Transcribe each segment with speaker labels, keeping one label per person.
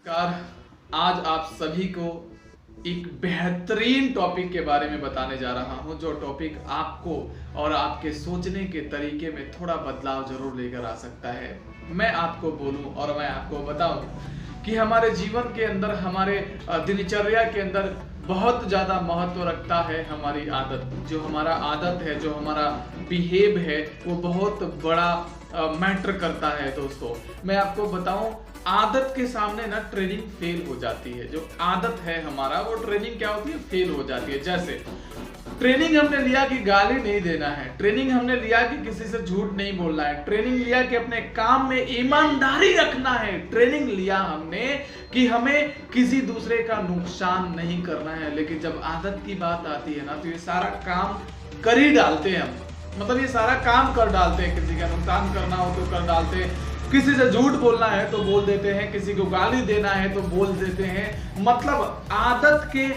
Speaker 1: नमस्कार। आज आप सभी को एक बेहतरीन टॉपिक के बारे में बताने जा रहा हूं, जो टॉपिक आपको और आपके सोचने के तरीके में थोड़ा बदलाव जरूर लेकर आ सकता है। मैं आपको बोलूं और मैं आपको बताऊं कि हमारे जीवन के अंदर, हमारे दिनचर्या के अंदर बहुत ज़्यादा महत्व रखता है हमारी आदत। जो हमारा आदत है, जो हमारा बिहेव है, वो बहुत बड़ा मैटर करता है। दोस्तों, मैं आपको बताऊं, आदत के सामने ना ट्रेनिंग फेल हो जाती है। जो आदत है हमारा, वो ट्रेनिंग क्या होती है, फेल हो जाती है। जैसे ट्रेनिंग हमने लिया कि गाली नहीं देना है, ट्रेनिंग हमने लिया कि किसी से झूठ नहीं बोलना है, ट्रेनिंग लिया कि अपने काम में ईमानदारी रखना है, ट्रेनिंग लिया हमने कि हमें किसी दूसरे का नुकसान नहीं करना है। लेकिन जब आदत की बात आती है ना, तो ये सारा काम कर ही डालते हैं हम। मतलब ये सारा काम कर डालते हैं। किसी का नुकसान करना हो तो कर डालते हैं, किसी से झूठ बोलना है तो बोल देते हैं, किसी को गाली देना है तो बोल देते हैं। मतलब आदत के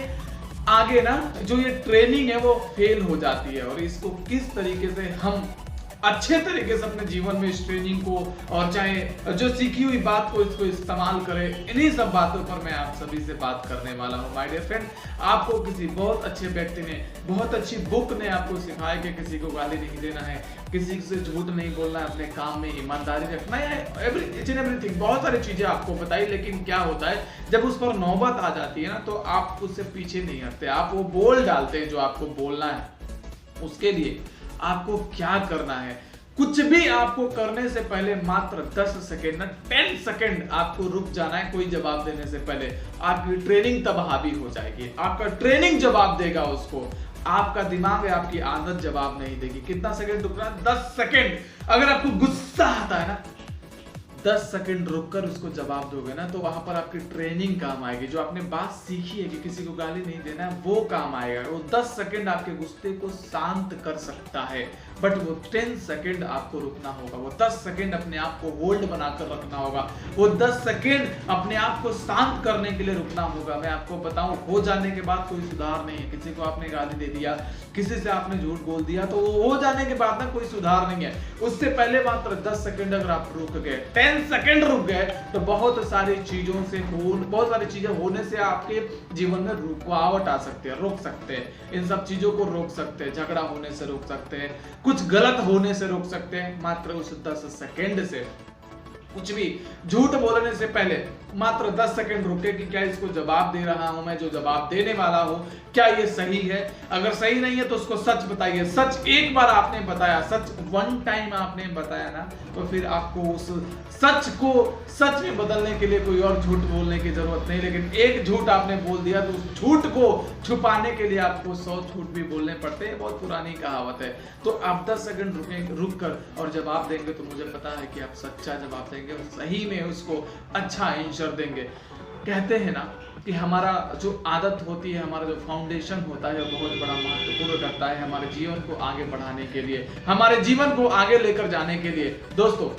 Speaker 1: आगे ना जो ये ट्रेनिंग है वो फेल हो जाती है। और इसको किस तरीके से हम अच्छे तरीके से अपने जीवन में इस ट्रेनिंग को, और चाहे जो सीखी हुई बात को, इसको इस्तेमाल करें, इन्हीं सब बातों पर मैं आप सभी से बात करने वाला हूं। माय डियर फ्रेंड, आपको किसी बहुत अच्छे व्यक्ति ने, बहुत अच्छी बुक ने आपको सिखाया कि किसी को गाली नहीं देना है, किसी से झूठ नहीं बोलना है, अपने काम में ईमानदारी रखना है, एवरीथिंग, बहुत सारी चीजें आपको बताई। लेकिन क्या होता है, जब उस पर नौबत आ जाती है ना, तो आप उससे पीछे नहीं हटते, आप वो बोल डालते हैं जो आपको बोलना है। उसके लिए आपको क्या करना है, कुछ भी आपको करने से पहले मात्र 10 सेकेंड ना 10 सेकेंड आपको रुक जाना है। कोई जवाब देने से पहले आपकी ट्रेनिंग तब हावी हो जाएगी। आपका ट्रेनिंग जवाब देगा उसको, आपका दिमाग है, आपकी आदत जवाब नहीं देगी। कितना सेकंड रुकना? 10 सेकेंड। अगर आपको गुस्सा आता है ना, 10 सेकंड रुककर उसको जवाब दोगे ना, तो वहां पर आपकी ट्रेनिंग काम आएगी। जो आपने बात सीखी है कि किसी को गाली नहीं देना है, वो काम आएगा। वो 10 सेकंड आपके गुस्से को शांत कर सकता है, बट वो 10 सेकंड आपको रुकना होगा। वो 10 सेकंड अपने आप को होल्ड बनाकर रखना होगा। वो 10 सेकंड अपने आप को शांत करने के लिए रुकना होगा। मैं आपको बताऊं, हो जाने के बाद कोई सुधार नहीं है। किसी को आपने गाली दे दिया, किसी से आपने झूठ बोल दिया, तो वो हो जाने के बाद ना कोई सुधार नहीं है। उससे पहले मात्र 10 सेकंड अगर आप रुक गए, 10 सेकंड रुक गए, तो बहुत सारी चीजों से बहुत सारी चीजें होने से आपके जीवन में रुकावट आ सकती है। रोक सकते हैं, इन सब चीजों को रोक सकते हैं। झगड़ा होने से रोक सकते हैं, कुछ गलत होने से रोक सकते हैं, मात्र उस 10 सेकंड से। कुछ भी झूठ बोलने से पहले मात्र 10 सेकंड रुके कि क्या इसको जवाब दे रहा हूं मैं, जो जवाब देने वाला हूं, क्या ये सही है? अगर सही नहीं है तो उसको सच बताइए। सच एक बार आपने बताया, सच वन टाइम आपने बताया ना, तो फिर आपको उस सच को सच में बदलने के लिए कोई और झूठ बोलने की जरूरत नहीं। लेकिन एक झूठ आपने बोल दिया, तो उस झूठ को छुपाने के लिए आपको 100 झूठ भी बोलने पड़ते हैं। बहुत पुरानी कहावत है। तो आप 10 सेकंड रुक कर और जवाब देंगे, तो मुझे पता है कि आप सच्चा जवाब देंगे, सही में उसको अच्छा आंसर देंगे। कहते हैं ना कि हमारा जो आदत होती है, हमारा जो फाउंडेशन होता है, बहुत बड़ा महत्वपूर्ण करता है हमारे जीवन को आगे बढ़ाने के लिए, हमारे जीवन को आगे लेकर जाने के लिए। दोस्तों,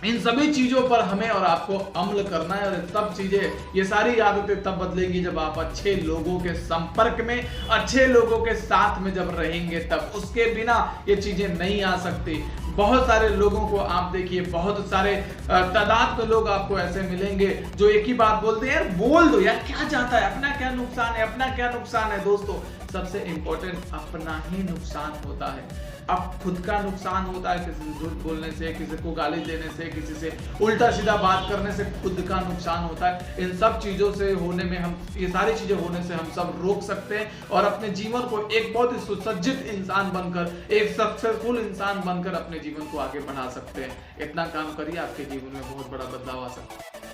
Speaker 1: इन सभी चीजों पर हमें और आपको अमल करना है। और तब चीजें, ये सारी आदतें तब बदलेंगी जब आप अच्छे लोगों के संपर्क में, अच्छे लोगों के साथ में जब रहेंगे, तब। उसके बिना ये चीजें नहीं आ सकती। बहुत सारे लोगों को आप देखिए, बहुत सारे तादाद में लोग आपको ऐसे मिलेंगे जो एक ही बात बोलते हैं, यार बोल दो यार, क्या जाता है, अपना क्या नुकसान है, अपना क्या नुकसान है। दोस्तों, सबसे इंपॉर्टेंट अपना ही नुकसान होता है। अब खुद का नुकसान होता है किसी से झूठ बोलने से, किसी को गाली देने से, किसी से उल्टा सीधा बात करने से खुद का नुकसान होता है। इन सब चीजों से होने में हम, ये सारी चीजें होने से हम सब रोक सकते हैं और अपने जीवन को एक बहुत ही सुसज्जित इंसान बनकर, एक सक्सेसफुल इंसान बनकर अपने जीवन को आगे बढ़ा सकते हैं। इतना काम करिए, आपके जीवन में बहुत बड़ा बदलाव आ सकता है।